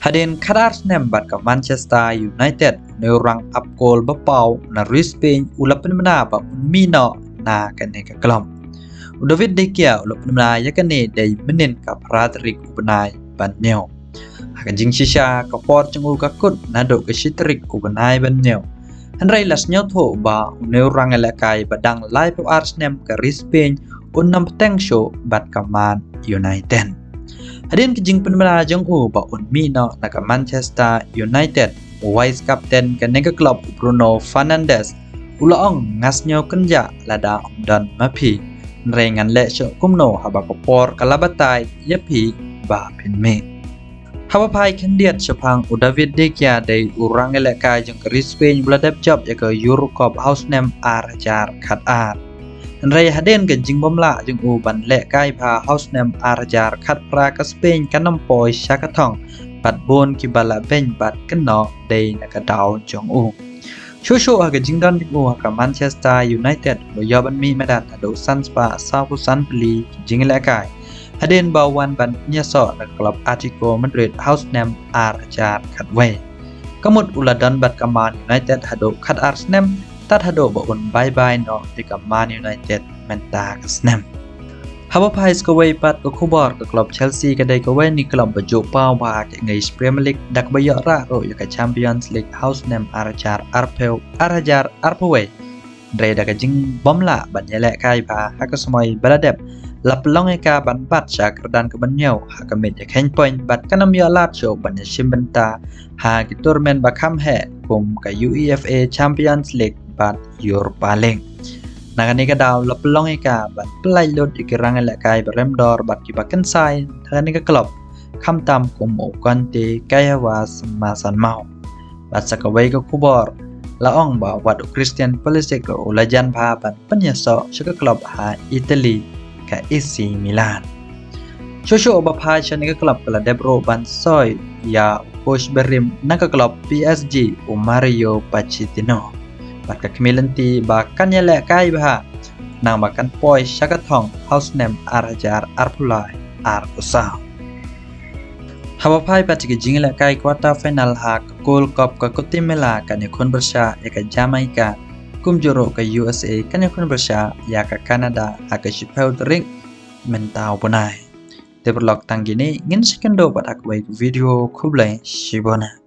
Hadin kadar nembat ke Manchester Unitedในรังอัพโกลบะเปานาริสเปนอุลเป็นมนาบะมีนอนากันในกลัมอุดวิดเดเกียอุลเป็นมนายกันในได้มินินกับพระตริกอุปนายบันเนียวหากจิงชิชากับปอร์จงอุกกุดนาดกชิตริกอุปนายบันเนียวฮันไรลัสเนียวโถบะในรังเอลกายบัดดังไลฟ์อาร์สเนมกับริสเปนอุนนำเต็งโชบัดกับมันยูไนเต็ดHadin kijing penmela jong ba unmino naka Manchester United vice captain ke nega club Bruno Fernandes ulaong ngasnyo kenja lada dan mapi rengan le syo kumno haba kopor kalabatai yapi ba pinme haba pai kendiat sepang David De Gea dai urang eleka jong Chris Spain bladap job ya ke Euro Cup house name Arajar Qatar Ray Hadin ke jing bomla jeng ban le kai pa house name Arajar Khat pra ka Spain kanam poi Shakatong bat bon ki bala ben bat keno dei na ka daw jong Shushu ha ke jing don jeng ka Manchester United lo yo ban mi medan do Sunspa Southampton Pli jing le kai Hadin ba wan ban nya so na club Atletico Madrid house name Arajar Khat we kamut uladon bat ka Man United hado Khat Arsenalตัดฮัดโดบอุ่นบายบายเนาะที่กับแมนยูไนเต็ดแมนตากับสแนมฮับไพส์ก็ไว้ปัดก็คู่บอร์กับคลับเชลซีก็ได้ก็ไว้ในกลุ่มบรรจุเป้าว่าในพรีเมียร์ลีกดักใบยอระโรยกับแชมเปี้ยนส์ลีกเฮาส์เนมอาราจาร์อาร์เพลอาราจาร์อาร์เพเวเรดักจิงบอมละบันยาและกายพาฮักก็สมัยบลาเดบลับลองให้กาบันบัดจากกระดานกับบันเนียวฮักก็เม็ดจะแข่งพอยน์บัดกันนำยอลาดโชบันยาชิมบันตาหากิตัวเมนบักคัมแห่กุมกับ UEFA Champions League bat Europa League. Nagani ka daw lapelong ika bat pelai lot ikirang elakay beremdor bat kibakan sai nagani ka klub kamtam kumo kante kaya was masan mau. Bat sakaway ka kubor laong ba wadu Christian Pulisic ko ulajan pa bat penyaso sa klub ha Italy ka AC Milan. Shosho ba pa siya ni ka klub kala Debro ban soy ya coach berim naka klub PSG o Mario Pochettino. Bat ka kemilanti ba kanya le kai ba nang makan poi Shakatong house name Arajar Arpulai Arusao haba pai pat ke jingla kai quarter final ha Gold Cup ka Guatemala kan yakun bersya ya ka Jamaica kumjoro ka USA kan yakun bersya ya ka Canada ha ka Shipel Drink mentau punai develop tanggini ngin sekendo bat ak video kublai shibona